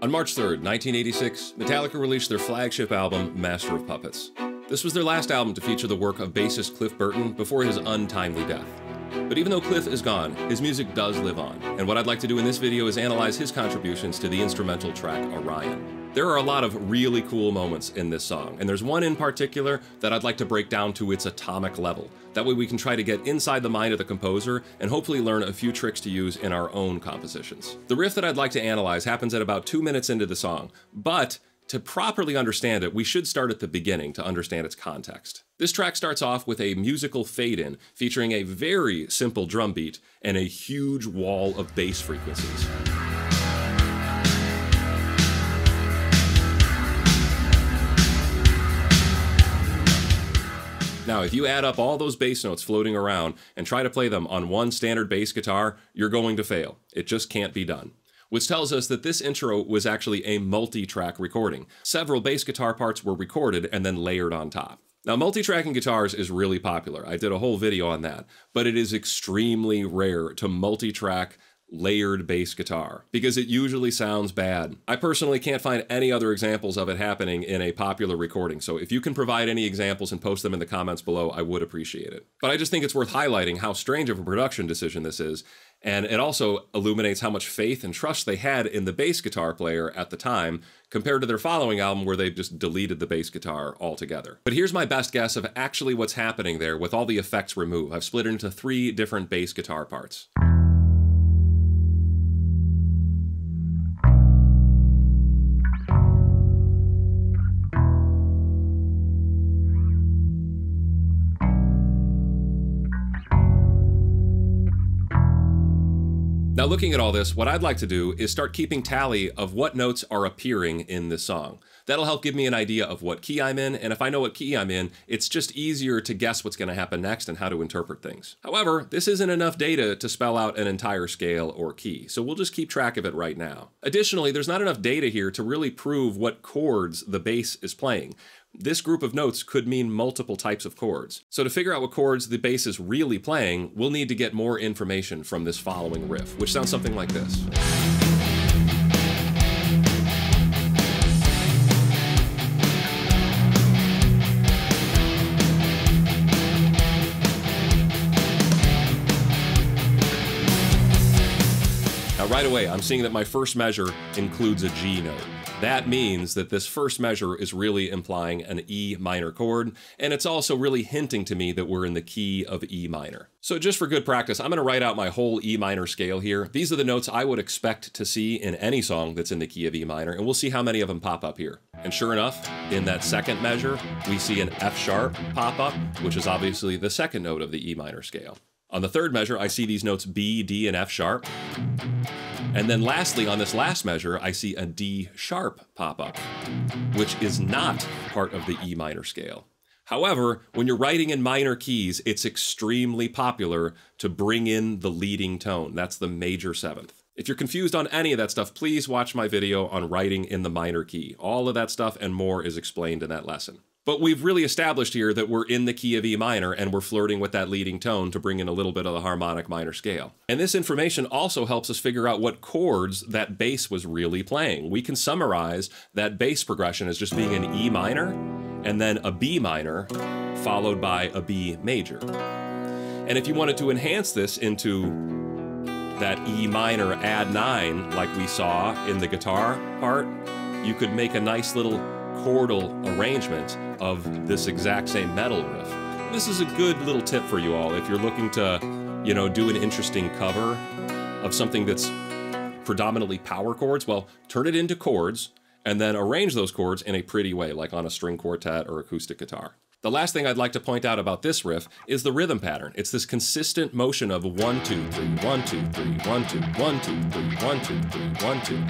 On March 3rd, 1986, Metallica released their flagship album, Master of Puppets. This was their last album to feature the work of bassist Cliff Burton before his untimely death. But even though Cliff is gone, his music does live on, and what I'd like to do in this video is analyze his contributions to the instrumental track Orion. There are a lot of really cool moments in this song, and there's one in particular that I'd like to break down to its atomic level. That way we can try to get inside the mind of the composer and hopefully learn a few tricks to use in our own compositions. The riff that I'd like to analyze happens at about 2 minutes into the song, but to properly understand it, we should start at the beginning to understand its context. This track starts off with a musical fade-in featuring a very simple drum beat and a huge wall of bass frequencies. Now, if you add up all those bass notes floating around and try to play them on one standard bass guitar, you're going to fail. It just can't be done. Which tells us that this intro was actually a multi-track recording. Several bass guitar parts were recorded and then layered on top. Now, multi-tracking guitars is really popular. I did a whole video on that, but it is extremely rare to multi-track layered bass guitar because it usually sounds bad. I personally can't find any other examples of it happening in a popular recording, so if you can provide any examples and post them in the comments below, I would appreciate it. But I just think it's worth highlighting how strange of a production decision this is, and it also illuminates how much faith and trust they had in the bass guitar player at the time compared to their following album where they just deleted the bass guitar altogether. But here's my best guess of actually what's happening there with all the effects removed. I've split it into 3 different bass guitar parts. Now, looking at all this, what I'd like to do is start keeping tally of what notes are appearing in this song. That'll help give me an idea of what key I'm in, and if I know what key I'm in, it's just easier to guess what's going to happen next and how to interpret things. However, this isn't enough data to spell out an entire scale or key, so we'll just keep track of it right now. Additionally, there's not enough data here to really prove what chords the bass is playing. This group of notes could mean multiple types of chords. So to figure out what chords the bass is really playing, we'll need to get more information from this following riff, which sounds something like this. Now right away, I'm seeing that my first measure includes a G note. That means that this first measure is really implying an E minor chord, and it's also really hinting to me that we're in the key of E minor. So just for good practice, I'm going to write out my whole E minor scale here. These are the notes I would expect to see in any song that's in the key of E minor, and we'll see how many of them pop up here. And sure enough, in that second measure, we see an F sharp pop up, which is obviously the second note of the E minor scale. On the third measure, I see these notes B, D, and F sharp. And then lastly, on this last measure, I see a D sharp pop up, which is not part of the E minor scale. However, when you're writing in minor keys, it's extremely popular to bring in the leading tone. That's the major seventh. If you're confused on any of that stuff, please watch my video on writing in the minor key. All of that stuff and more is explained in that lesson. But we've really established here that we're in the key of E minor and we're flirting with that leading tone to bring in a little bit of the harmonic minor scale. And this information also helps us figure out what chords that bass was really playing. We can summarize that bass progression as just being an E minor and then a B minor followed by a B major. And if you wanted to enhance this into that E minor add 9 like we saw in the guitar part, you could make a nice little chordal arrangement of this exact same metal riff. This is a good little tip for you all if you're looking to, do an interesting cover of something that's predominantly power chords. Well, turn it into chords and then arrange those chords in a pretty way, like on a string quartet or acoustic guitar. The last thing I'd like to point out about this riff is the rhythm pattern. It's this consistent motion of 1, 2, 3, 1, 2, 3, 1, 2, 1, 2, 3, 1, 2, 3, 1, 2.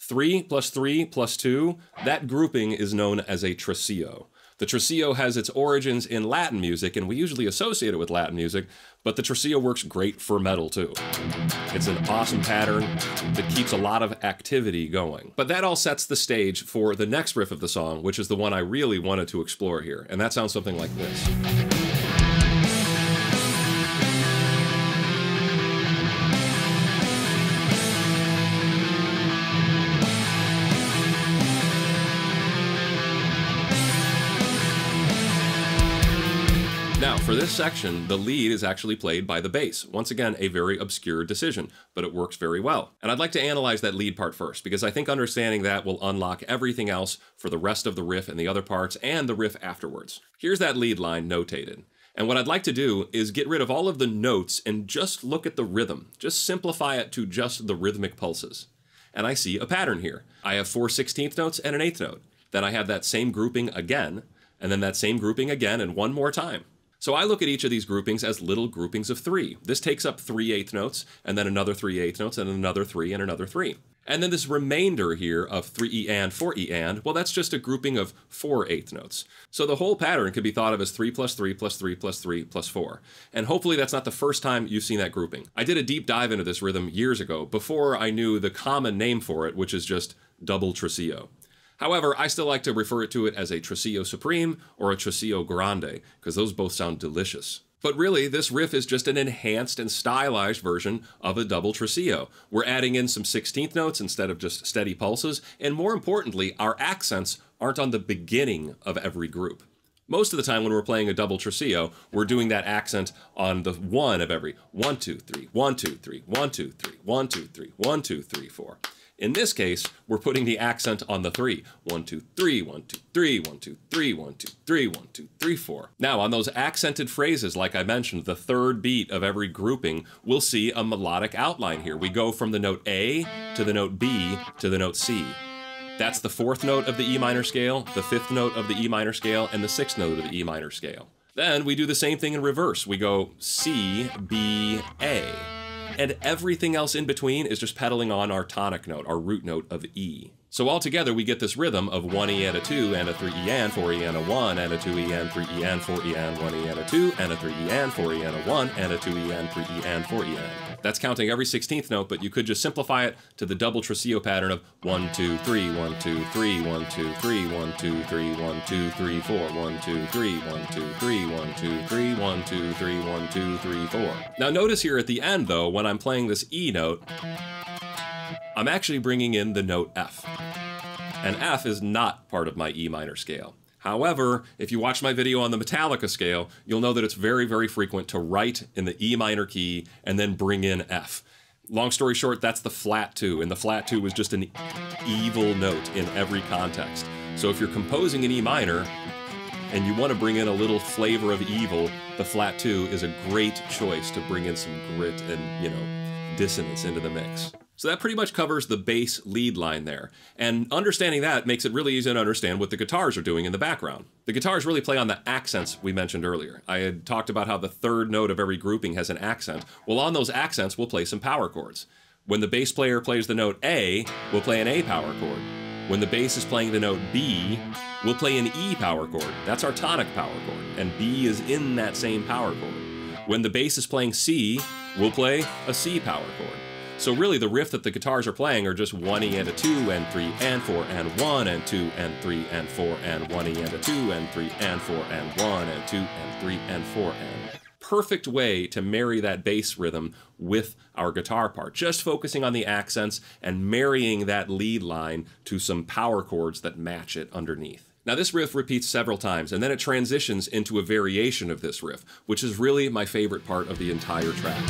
3 plus 3 plus 2, that grouping is known as a trio. The trio has its origins in Latin music, and we usually associate it with Latin music, but the trio works great for metal too. It's an awesome pattern that keeps a lot of activity going. But that all sets the stage for the next riff of the song, which is the one I really wanted to explore here, and that sounds something like this. For this section, the lead is actually played by the bass. Once again, a very obscure decision, but it works very well. And I'd like to analyze that lead part first, because I think understanding that will unlock everything else for the rest of the riff and the other parts, and the riff afterwards. Here's that lead line notated. And what I'd like to do is get rid of all of the notes and just look at the rhythm. Just simplify it to just the rhythmic pulses. And I see a pattern here. I have 4 16th notes and an 8th note. Then I have that same grouping again, and then that same grouping again, and one more time. So I look at each of these groupings as little groupings of 3. This takes up 3 8th notes, and then another 3 8th notes, and another 3, and another 3. And then this remainder here of 3E and 4E and, well, that's just a grouping of 4 8th notes. So the whole pattern could be thought of as 3 plus 3 plus 3 plus 3 plus 4. And hopefully that's not the first time you've seen that grouping. I did a deep dive into this rhythm years ago, before I knew the common name for it, which is just double tresillo. However, I still like to refer to it as a tresillo supreme or a tresillo grande, because those both sound delicious. But really, this riff is just an enhanced and stylized version of a double tresillo. We're adding in some 16th notes instead of just steady pulses, and more importantly, our accents aren't on the beginning of every group. Most of the time when we're playing a double tresillo, we're doing that accent on the 1 of every 1, 2, 3, 1, 2, 3, 1, 2, 3, 1, 2, 3, 1, 2, 3, 4. In this case, we're putting the accent on the 3. 1, 2, 3, 1, 2, 3, 1, 2, 3, 1, 2, 3, 1, 2, 3, 4. Now, on those accented phrases, like I mentioned, the third beat of every grouping, we'll see a melodic outline here. We go from the note A to the note B to the note C. That's the 4th note of the E minor scale, the 5th note of the E minor scale, and the 6th note of the E minor scale. Then we do the same thing in reverse. We go C, B, A. And everything else in between is just pedaling on our tonic note, our root note of E. So altogether, we get this rhythm of 1E and a 2 and a 3E and 4E and a 1 and a 2E and 3E and 4E and 1E and a 2 and a 3E and 4E and a 1 and a 2E and 3E and 4E and. That's counting every 16th note, but you could just simplify it to the double tresillo pattern of 1, 2, 3, 1, 2, 3, 1, 2, 3, 1, 2, 3, 1, 2, 3, 4, 1, 2, 3, 1, 2, 3, 1, 2, 3, 1, 2, 3, 1, 2, 3, 4. Now notice here at the end though, when I'm playing this E note, I'm actually bringing in the note F. And F is not part of my E minor scale. However, if you watch my video on the Metallica scale, you'll know that it's very, very frequent to write in the E minor key and then bring in F. Long story short, that's the flat 2, and the flat 2 is just an evil note in every context. So if you're composing in E minor and you want to bring in a little flavor of evil, the flat 2 is a great choice to bring in some grit and, dissonance into the mix. So that pretty much covers the bass lead line there. And understanding that makes it really easy to understand what the guitars are doing in the background. The guitars really play on the accents we mentioned earlier. I had talked about how the third note of every grouping has an accent. Well, on those accents, we'll play some power chords. When the bass player plays the note A, we'll play an A power chord. When the bass is playing the note B, we'll play an E power chord. That's our tonic power chord, and B is in that same power chord. When the bass is playing C, we'll play a C power chord. So really the riff that the guitars are playing are just 1E and a 2 and 3 and 4 and 1 and 2 and 3 and 4 and 1E and a 2 and 3 and 4 and 1 and 2 and 3 and 4 and. Perfect way to marry that bass rhythm with our guitar part, just focusing on the accents and marrying that lead line to some power chords that match it underneath. Now this riff repeats several times, and then it transitions into a variation of this riff, which is really my favorite part of the entire track.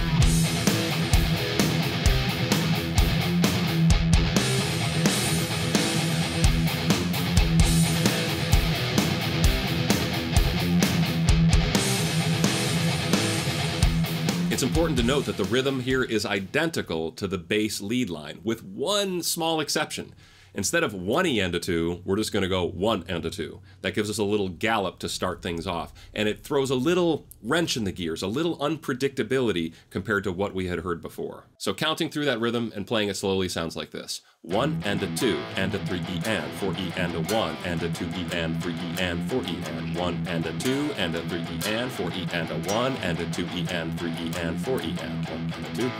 It's important to note that the rhythm here is identical to the bass lead line, with one small exception. Instead of 1E and a 2, we're just going to go 1 and a 2. That gives us a little gallop to start things off, and it throws a little wrench in the gears, a little unpredictability compared to what we had heard before. So counting through that rhythm and playing it slowly sounds like this. 1 and a 2 and a 3E and 4E and a 1 and a 2E and 3E and 4E and 1 and a 2 and a 3E and 4E and a 1 and a 2E and 3E and 4E and 1 and a 2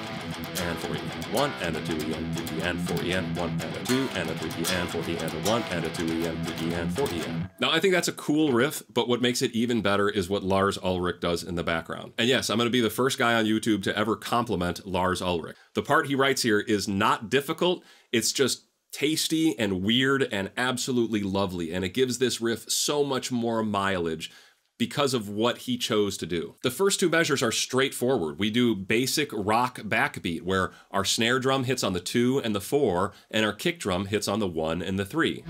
and 4E and 1 and a 2E and 3E and 4E and 1 and a 2 and a 3E and 4E and a 1 and a 2E and 3E and 4E and. Now I think that's a cool riff, but what makes it even better is what Lars Ulrich does in the background. And yes, I'm going to be the first guy on YouTube to ever compliment Lars Ulrich. The part he writes here is not difficult, it's just tasty and weird and absolutely lovely, and it gives this riff so much more mileage because of what he chose to do. The first two measures are straightforward. We do basic rock backbeat, where our snare drum hits on the 2 and the 4, and our kick drum hits on the 1 and the 3.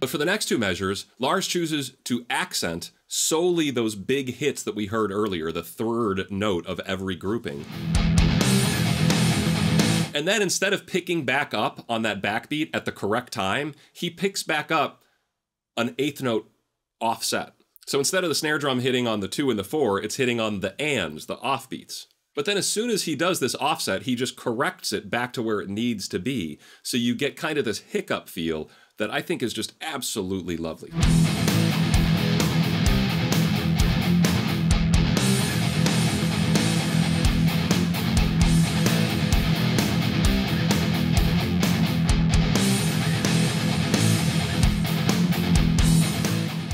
But for the next two measures, Lars chooses to accent solely those big hits that we heard earlier, the third note of every grouping. And then instead of picking back up on that backbeat at the correct time, he picks back up an eighth note offset. So instead of the snare drum hitting on the 2 and the 4, it's hitting on the ands, the offbeats. But then as soon as he does this offset, he just corrects it back to where it needs to be. So you get kind of this hiccup feel that I think is just absolutely lovely.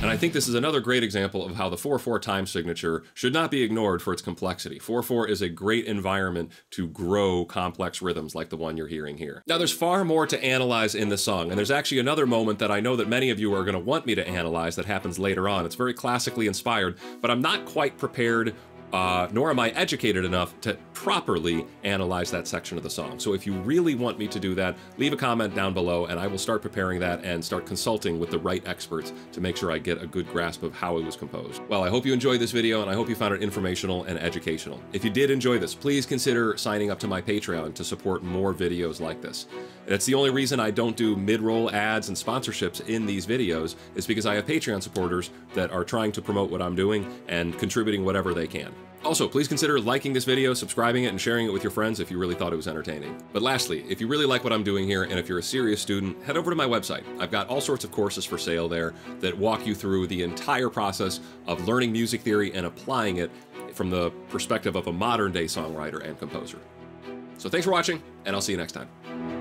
And I think this is another great example of how the 4/4 time signature should not be ignored for its complexity. 4/4 is a great environment to grow complex rhythms like the one you're hearing here. Now, there's far more to analyze in this song, and there's actually another moment that I know that many of you are going to want me to analyze that happens later on. It's very classically inspired, but I'm not quite prepared nor am I educated enough to properly analyze that section of the song. So if you really want me to do that, leave a comment down below and I will start preparing that and start consulting with the right experts to make sure I get a good grasp of how it was composed. Well, I hope you enjoyed this video and I hope you found it informational and educational. If you did enjoy this, please consider signing up to my Patreon to support more videos like this. That's the only reason I don't do mid-roll ads and sponsorships in these videos, is because I have Patreon supporters that are trying to promote what I'm doing and contributing whatever they can. Also, please consider liking this video, subscribing it, and sharing it with your friends if you really thought it was entertaining. But lastly, if you really like what I'm doing here, and if you're a serious student, head over to my website. I've got all sorts of courses for sale there that walk you through the entire process of learning music theory and applying it from the perspective of a modern-day songwriter and composer. So thanks for watching, and I'll see you next time.